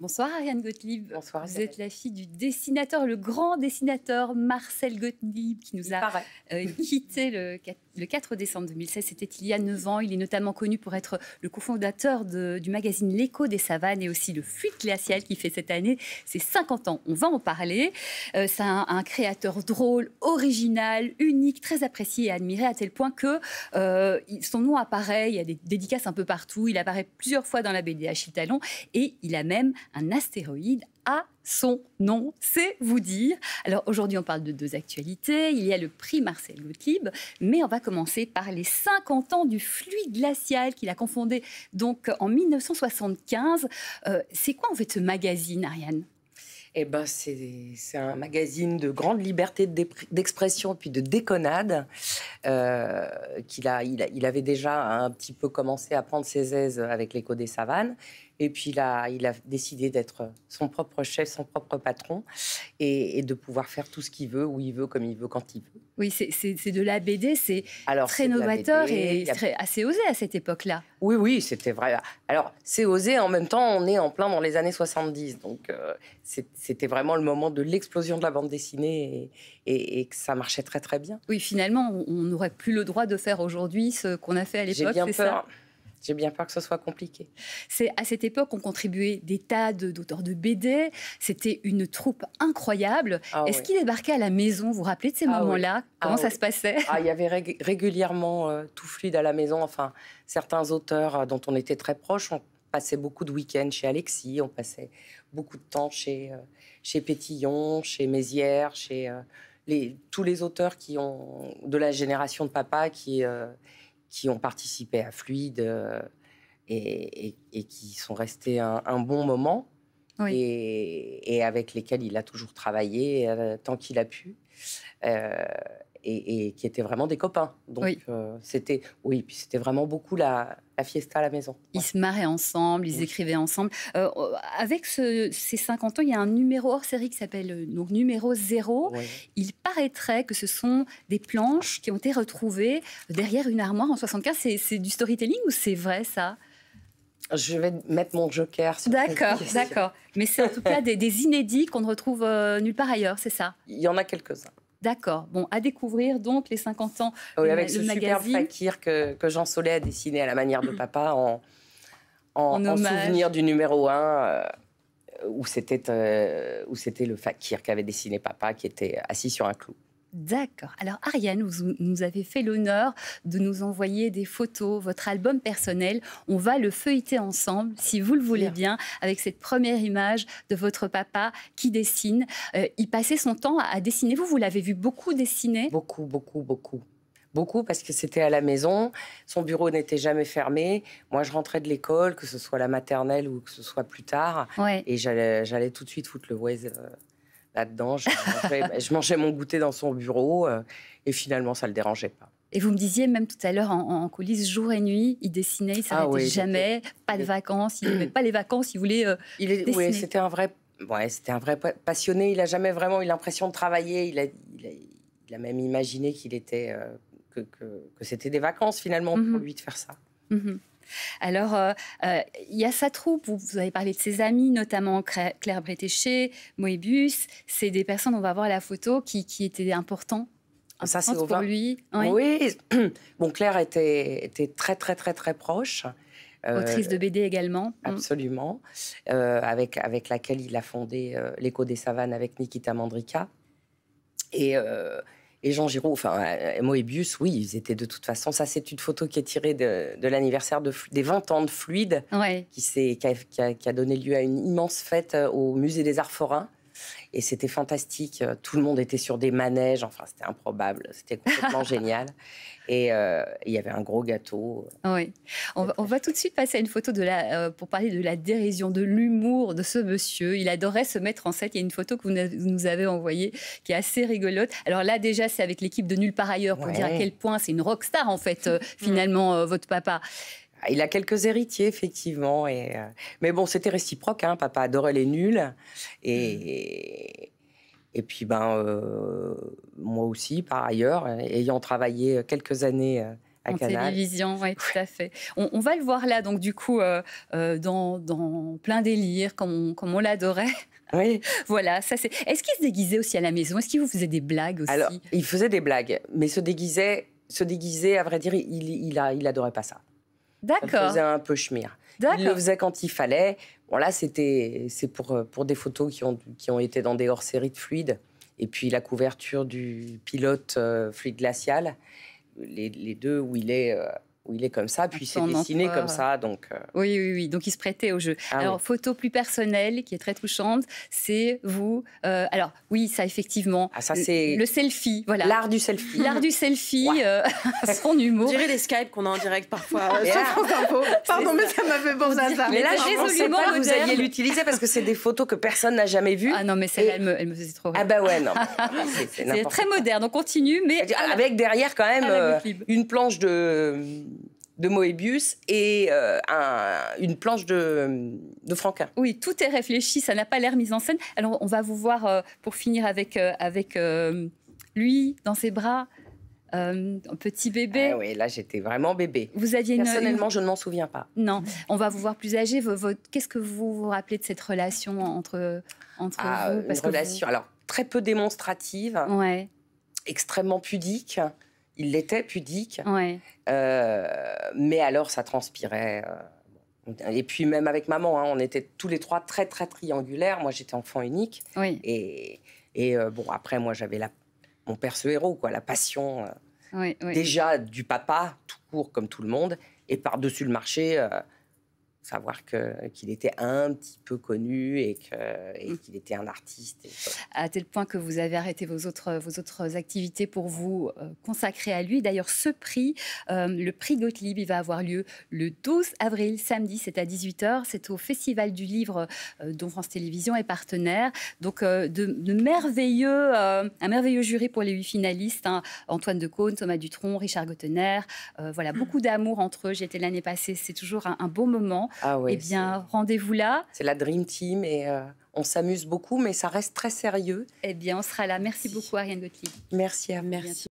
Bonsoir Ariane Gottlieb. Bonsoir. Vous êtes la fille du dessinateur, le grand dessinateur Marcel Gottlieb, qui nous a quitté le 4 décembre 2016. C'était il y a 9 ans. Il est notamment connu pour être le cofondateur du magazine L'Écho des Savanes et aussi le Fluide Glacial qui fait cette année ses 50 ans. On va en parler. C'est un créateur drôle, original, unique, très apprécié et admiré à tel point que son nom apparaît, il y a des dédicaces un peu partout. Il apparaît plusieurs fois dans la BD Achille Talon et il a même un astéroïde à son nom, c'est vous dire. Alors aujourd'hui, on parle de deux actualités. Il y a le prix Marcel Gottlieb, mais on va commencer par les 50 ans du Fluide Glacial qu'il a confondé donc en 1975. C'est quoi en fait ce magazine, Ariane ? Eh ben, c'est un magazine de grande liberté d'expression puis de déconnade. Il avait déjà un petit peu commencé à prendre ses aises avec l'Écho des Savanes. Et puis il a décidé d'être son propre chef, son propre patron et de pouvoir faire tout ce qu'il veut, où il veut, comme il veut, quand il veut. Oui, c'est de la BD, c'est très novateur et assez osé à cette époque-là. Oui, c'était vrai. Alors, c'est osé, en même temps, on est en plein dans les années 70. Donc, c'était vraiment le moment de l'explosion de la bande dessinée et que ça marchait très, très bien. Oui, finalement, on n'aurait plus le droit de faire aujourd'hui ce qu'on a fait à l'époque, c'est ça ? J'ai bien peur que ce soit compliqué. C'est à cette époque, on contribuait des tas d'auteurs de BD. C'était une troupe incroyable. Est-ce qu'il débarquait à la maison ? Vous vous rappelez de ces moments-là ? Comment ça se passait ? Il y avait régulièrement Tout Fluide à la maison. Enfin, certains auteurs dont on était très proches. On passait beaucoup de week-ends chez Alexis. On passait beaucoup de temps chez Pétillon, chez Mézières, chez tous les auteurs de la génération de papa qui ont participé à Fluide et qui sont restés un bon moment et avec lesquels il a toujours travaillé tant qu'il a pu et qui étaient vraiment des copains. Donc c'était vraiment beaucoup la fiesta à la maison. Ils se marraient ensemble, ils écrivaient ensemble. Avec ces 50 ans, il y a un numéro hors série qui s'appelle numéro 0. Il paraîtrait que ce sont des planches qui ont été retrouvées derrière une armoire en 75. C'est du storytelling ou c'est vrai ça ? Je vais mettre mon joker sur D'accord. Mais c'est en tout cas des inédits qu'on ne retrouve nulle part ailleurs, c'est ça ? Il y en a quelques-uns. D'accord. Bon, à découvrir donc les 50 ans avec ce magazine. Superbe fakir que Jean Solé a dessiné à la manière de papa en souvenir du numéro 1 où c'était le fakir qu'avait dessiné papa qui était assis sur un clou. D'accord. Alors Ariane, vous nous avez fait l'honneur de nous envoyer des photos, votre album personnel. On va le feuilleter ensemble, si vous le voulez bien, avec cette première image de votre papa qui dessine. Il passait son temps à dessiner. Vous l'avez vu beaucoup dessiner ? Beaucoup. Beaucoup parce que c'était à la maison. Son bureau n'était jamais fermé. Moi, je rentrais de l'école, que ce soit la maternelle ou que ce soit plus tard. Et j'allais tout de suite foutre le Waze là-dedans. Je mangeais mon goûter dans son bureau et finalement, ça ne le dérangeait pas. Et vous me disiez même tout à l'heure en coulisses, jour et nuit, il dessinait, il ne s'arrêtait jamais, pas de vacances, il n'aimait pas les vacances, il voulait dessiner. Oui, c'était un vrai passionné. Il n'a jamais vraiment eu l'impression de travailler. Il a même imaginé qu'il était que c'était des vacances finalement pour lui de faire ça. Alors, il y a sa troupe, vous avez parlé de ses amis, notamment Claire Bretéché, Moebius. C'est des personnes, on va voir la photo, qui étaient importantes pour lui. Oui. Bon, Claire était très, très, très, très proche. Autrice de BD également. Absolument. Avec laquelle il a fondé l'Écho des Savanes avec Nikita Mandrika. Et Jean Giraud, Moebius, oui, ils étaient de toute façon. Ça, c'est une photo qui est tirée de l'anniversaire des 20 ans de Fluide, qui a donné lieu à une immense fête au Musée des Arts Forains. Et c'était fantastique. Tout le monde était sur des manèges. Enfin, c'était improbable. C'était complètement génial. Et il y avait un gros gâteau. Oui. On va tout de suite passer à une photo pour parler de la dérision, de l'humour de ce monsieur. Il adorait se mettre en scène. Il y a une photo que vous nous avez envoyée qui est assez rigolote. Alors là, déjà, c'est avec l'équipe de Nulle part ailleurs pour dire à quel point c'est une rockstar, en fait, finalement, votre papa. Il a quelques héritiers, effectivement. Mais bon, c'était réciproque. Papa adorait les nuls. Et puis, moi aussi, par ailleurs, ayant travaillé quelques années à en Canal. télévision, oui, tout à fait. On va le voir là, donc du coup, dans plein délire, comme on l'adorait. Oui. Voilà, ça c'est. Est-ce qu'il se déguisait aussi à la maison? Est-ce qu'il vous faisait des blagues aussi? Alors, il faisait des blagues, mais se déguisait, à vrai dire, il adorait pas ça. Ça le D'accord. faisait un peu schmir. Il le faisait quand il fallait. Bon, là, c'est pour des photos qui ont été dans des hors-séries de Fluide. Et puis la couverture du pilote Fluide Glacial, les deux où il est comme ça, puis il s'est dessiné comme ça. Donc, oui. Donc il se prêtait au jeu. Alors, oui. photo plus personnelle, qui est très touchante, c'est vous. Alors, oui, ça, effectivement. Ah, ça, c'est le selfie, voilà. L'art du selfie. L'art du selfie, son humour. On dirait les Skype qu'on a en direct parfois sur France Info. Pardon, mais ça m'a fait penser à ça. Mais là, je ne pensais pas que vous alliez l'utiliser parce que c'est des photos que personne n'a jamais vues. Ah non, mais celle-là, elle me faisait trop rire. Ah bah ouais, non. C'est très moderne, on continue, mais... Avec derrière, quand même, une planche de Moebius et une planche de Franquin. Oui, tout est réfléchi, ça n'a pas l'air mis en scène. Alors, on va vous voir, pour finir, avec lui dans ses bras, un petit bébé. Ah oui, là, j'étais vraiment bébé. Vous aviez Personnellement, je ne m'en souviens pas. Non, on va vous voir plus âgé. Qu'est-ce que vous vous rappelez de cette relation entre vous? Une relation, alors, très peu démonstrative, extrêmement pudique. Il l'était, pudique. Mais alors, ça transpirait. Et puis, même avec maman, on était tous les trois très, très triangulaires. Moi, j'étais enfant unique. Et bon, après, moi, j'avais mon perso héros, quoi, la passion déjà du papa, tout court, comme tout le monde. Et par-dessus le marché, savoir qu'il était un petit peu connu et qu'il était un artiste. À tel point que vous avez arrêté vos autres activités pour vous consacrer à lui. D'ailleurs, ce prix, le prix Gottlieb, il va avoir lieu le 12 avril, samedi, c'est à 18h. C'est au Festival du Livre dont France Télévisions est partenaire. Donc, de merveilleux, un merveilleux jury pour les 8 finalistes. Hein. Antoine Decaune, Thomas Dutronc, Richard Gottener. Voilà, beaucoup d'amour entre eux. J'y étais l'année passée. C'est toujours un beau moment. Ah oui, eh bien, rendez-vous là. C'est la Dream Team et on s'amuse beaucoup, mais ça reste très sérieux. Eh bien, on sera là. Merci beaucoup, Ariane Gottlieb. Merci à vous. Merci.